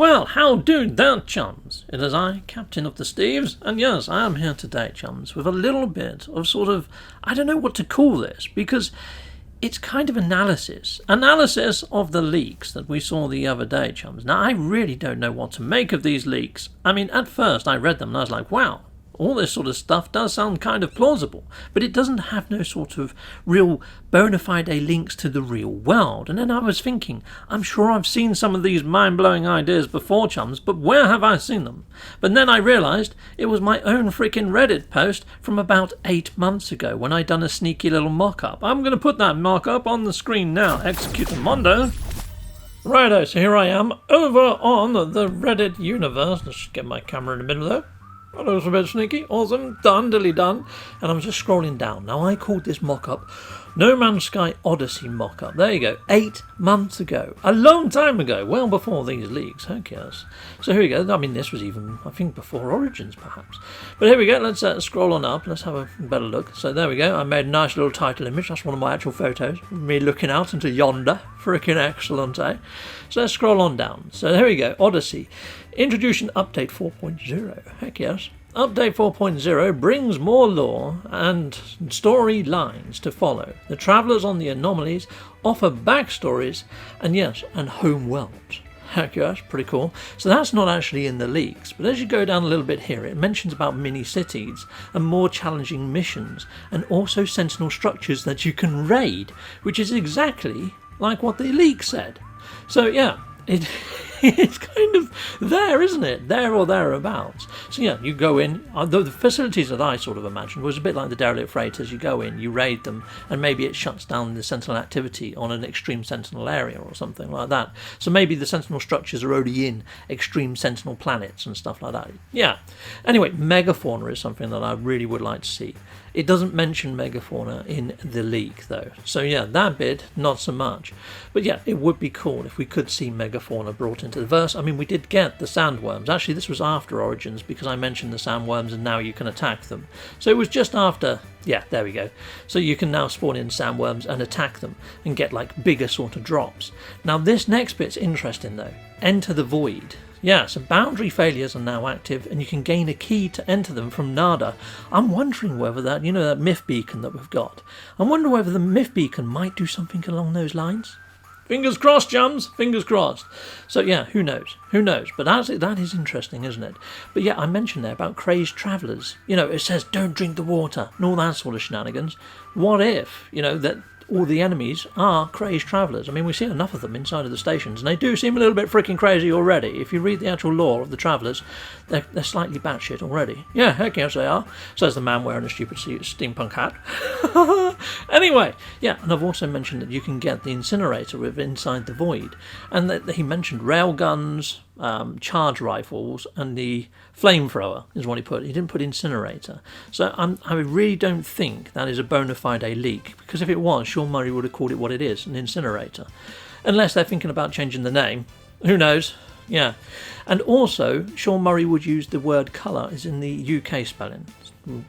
Well, how do there, chums? It is I, Captain of the Steves, and yes, I am here today, chums, with a little bit of sort of, I don't know what to call this, because it's kind of analysis of the leaks that we saw the other day, chums. Now, I really don't know what to make of these leaks. I mean, at first I read them and I was like, wow, all this sort of stuff does sound kind of plausible, but it doesn't have no sort of real bona fide links to the real world. And then I was thinking, I'm sure I've seen some of these mind-blowing ideas before, chums, but where have I seen them? But then I realised it was my own freaking Reddit post from about 8 months ago when I'd done a sneaky little mock-up. I'm going to put that mock-up on the screen now. Executamundo. Righto, so here I am over on the Reddit universe. Let's get my camera in the middle though. Oh, that was a bit sneaky. Awesome. Done, dilly done. And I'm just scrolling down. Now, I called this mock-up No Man's Sky Odyssey mock-up. There you go. 8 months ago. A long time ago. Well before these leaks. Heck yes. So here we go. I mean, this was even, I think, before Origins, perhaps. But here we go. Let's scroll on up. Let's have a better look. So there we go. I made a nice little title image. That's one of my actual photos. Me looking out into yonder. Freaking excellent, eh? So let's scroll on down. So there we go. Odyssey. Introduction Update 4.0. Heck yes. Update 4.0 brings more lore and storylines to follow. The travellers on the anomalies offer backstories and yes, and home worlds. Heck yes, pretty cool. So that's not actually in the leaks, but as you go down a little bit here, it mentions about mini-cities and more challenging missions and also sentinel structures that you can raid, which is exactly like what the leak said. So yeah, it's kind of there, isn't it? There or thereabouts. So yeah, you go in. The facilities that I sort of imagined was a bit like the derelict freighters. You go in, you raid them, and maybe it shuts down the sentinel activity on an extreme sentinel area or something like that. So maybe the sentinel structures are already in extreme sentinel planets and stuff like that. Yeah. Anyway, megafauna is something that I really would like to see. It doesn't mention megafauna in the leak, though. So yeah, that bit, not so much. But yeah, it would be cool if we could see megafauna brought into the verse. I mean, we did get the sandworms. Actually, this was after Origins because I mentioned the sandworms and now you can attack them. So it was just after... Yeah, there we go. So you can now spawn in sandworms and attack them and get like bigger sort of drops. Now this next bit's interesting though. Enter the Void. Yeah, so boundary failures are now active and you can gain a key to enter them from Nada. I'm wondering whether that, you know, that myth beacon that we've got, I'm wondering whether the myth beacon might do something along those lines. Fingers crossed, chums, fingers crossed. So yeah, who knows, but that is interesting, isn't it? But yeah, I mentioned there about crazed travellers. You know, it says don't drink the water and all that sort of shenanigans. What if, you know, that all the enemies are crazed travellers? I mean, we see enough of them inside of the stations, and they do seem a little bit freaking crazy already. If you read the actual lore of the travellers, they're slightly batshit already. Yeah, heck yes they are, says the man wearing a stupid steampunk hat. Anyway, yeah, and I've also mentioned that you can get the incinerator with inside the Void, and that he mentioned railguns, charge rifles, and the flamethrower is what he put. He didn't put incinerator. So I really don't think that is a bona fide leak, because if it was, Sean Murray would have called it what it is, an incinerator. Unless they're thinking about changing the name. Who knows? Yeah. And also, Sean Murray would use the word colour as in the UK spelling.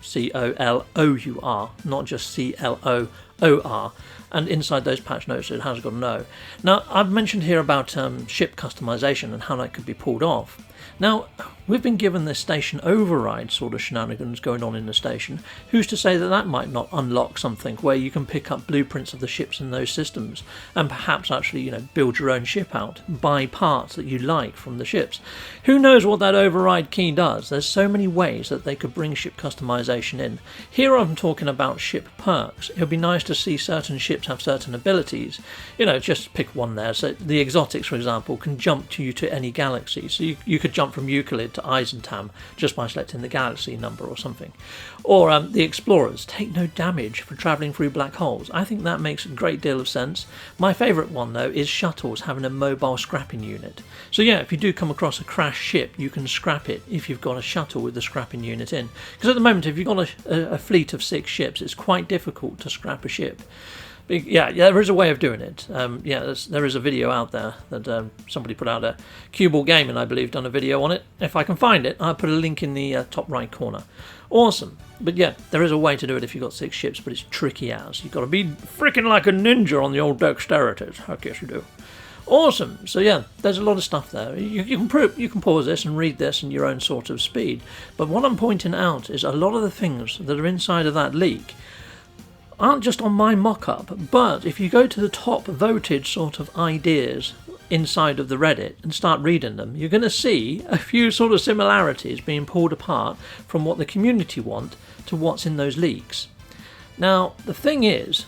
C-O-L-O-U-R, not just C-L-O-O-R. And inside those patch notes it has got an O. Now, I've mentioned here about ship customization and how that could be pulled off. Now, we've been given this station override sort of shenanigans going on in the station. Who's to say that that might not unlock something where you can pick up blueprints of the ships in those systems and perhaps actually, you know, build your own ship out, buy parts that you like from the ships. Who knows what that override key does? There's so many ways that they could bring ship customization in. Here I'm talking about ship perks. It would be nice to see certain ships have certain abilities. You know, just pick one there. So the exotics, for example, can jump to any galaxy. So you could jump from Euclid to Eisentam just by selecting the galaxy number or something. Or the explorers take no damage for travelling through black holes. I think that makes a great deal of sense. My favourite one though is shuttles having a mobile scrapping unit. So yeah, if you do come across a crashed ship, you can scrap it if you've got a shuttle with the scrapping unit in. Because at the moment, if you've got a fleet of 6 ships, it's quite difficult to scrap a ship. But yeah, there is a way of doing it. There is a video out there that somebody put out. Cuball Gaming, I believe, done a video on it. If I can find it, I'll put a link in the top right corner. Awesome. But yeah, there is a way to do it if you've got 6 ships, but it's tricky as. You've got to be freaking like a ninja on the old dexterities. I guess you do. Awesome. So yeah, there's a lot of stuff there. You can pause this and read this in your own sort of speed. But what I'm pointing out is a lot of the things that are inside of that leak aren't just on my mock-up, but if you go to the top voted sort of ideas inside of the Reddit and start reading them, you're going to see a few sort of similarities being pulled apart from what the community want to what's in those leaks. Now, the thing is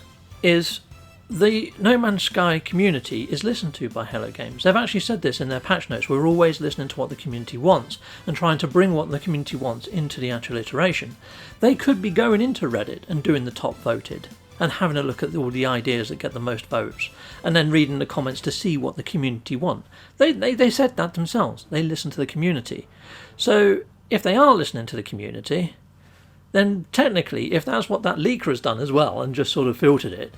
the No Man's Sky community is listened to by Hello Games. They've actually said this in their patch notes. We're always listening to what the community wants and trying to bring what the community wants into the actual iteration. They could be going into Reddit and doing the top voted and having a look at all the ideas that get the most votes and then reading the comments to see what the community want. They said that themselves. They listen to the community. So if they are listening to the community, then technically, if that's what that leaker has done as well and just sort of filtered it,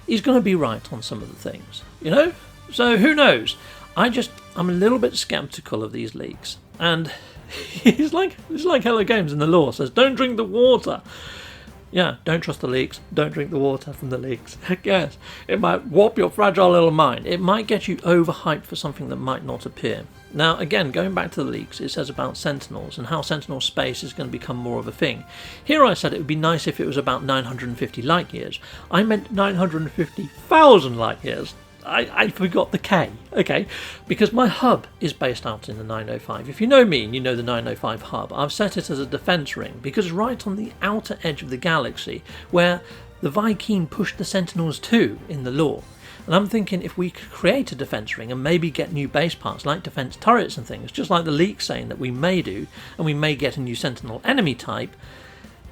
he's going to be right on some of the things, you know? So who knows? I'm a little bit skeptical of these leaks. And it's like Hello Games in the lore says, don't drink the water. Yeah, don't trust the leaks. Don't drink the water from the leaks. Heck yes. It might warp your fragile little mind. It might get you overhyped for something that might not appear. Now, again, going back to the leaks, it says about Sentinels and how Sentinel space is going to become more of a thing. Here I said it would be nice if it was about 950 light years. I meant 950,000 light years. I forgot the K, okay? Because my hub is based out in the 905. If you know me and you know the 905 hub, I've set it as a defense ring because right on the outer edge of the galaxy where the Vy'keen pushed the Sentinels to in the lore. And I'm thinking if we could create a defense ring and maybe get new base parts like defense turrets and things, just like the leak saying that we may do, and we may get a new Sentinel enemy type,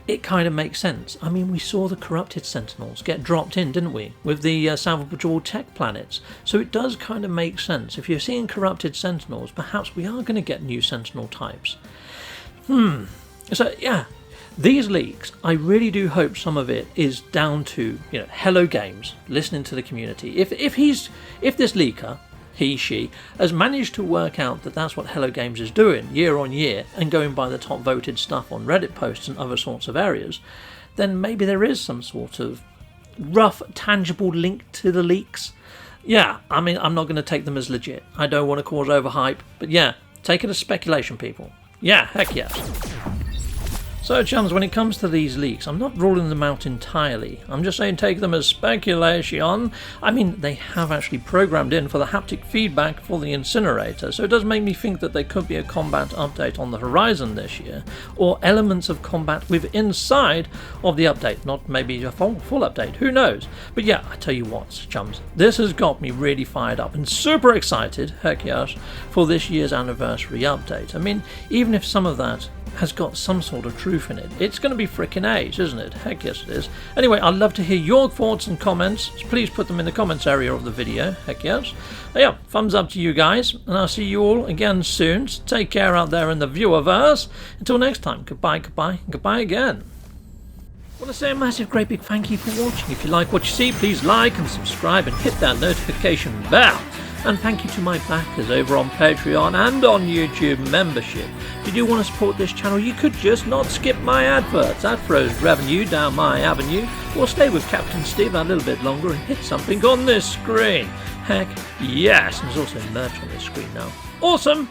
it kind of makes sense. I mean, we saw the corrupted Sentinels get dropped in, didn't we? With the salvageable tech planets. So it does kind of make sense. If you're seeing corrupted Sentinels, perhaps we are going to get new Sentinel types. So, yeah. These leaks, I really do hope some of it is down to, you know, Hello Games, listening to the community. If this leaker, he, she, has managed to work out that that's what Hello Games is doing year on year and going by the top voted stuff on Reddit posts and other sorts of areas, then maybe there is some sort of rough, tangible link to the leaks. Yeah, I mean, I'm not going to take them as legit. I don't want to cause overhype, but yeah, take it as speculation, people. Yeah, heck yes. So, chums, when it comes to these leaks, I'm not ruling them out entirely. I'm just saying take them as speculation. I mean, they have actually programmed in for the haptic feedback for the incinerator, so it does make me think that there could be a combat update on the horizon this year, or elements of combat inside of the update, not maybe a full update, who knows. But yeah, I tell you what, chums, this has got me really fired up and super excited, heck yes, for this year's anniversary update. I mean, even if some of that has got some sort of truth in it, it's going to be frickin' A's, isn't it? Heck yes it is. Anyway, I'd love to hear your thoughts and comments, so please put them in the comments area of the video, heck yes. But yeah, thumbs up to you guys, and I'll see you all again soon. So take care out there in the viewerverse. Until next time, goodbye, goodbye, and goodbye again. I want to say a massive great big thank you for watching. If you like what you see, please like and subscribe and hit that notification bell. And thank you to my backers over on Patreon and on YouTube membership. If you do want to support this channel, you could just not skip my adverts. That throws revenue down my avenue. Or stay with Captain Steve a little bit longer and hit something on this screen. Heck yes, and there's also merch on this screen now. Awesome!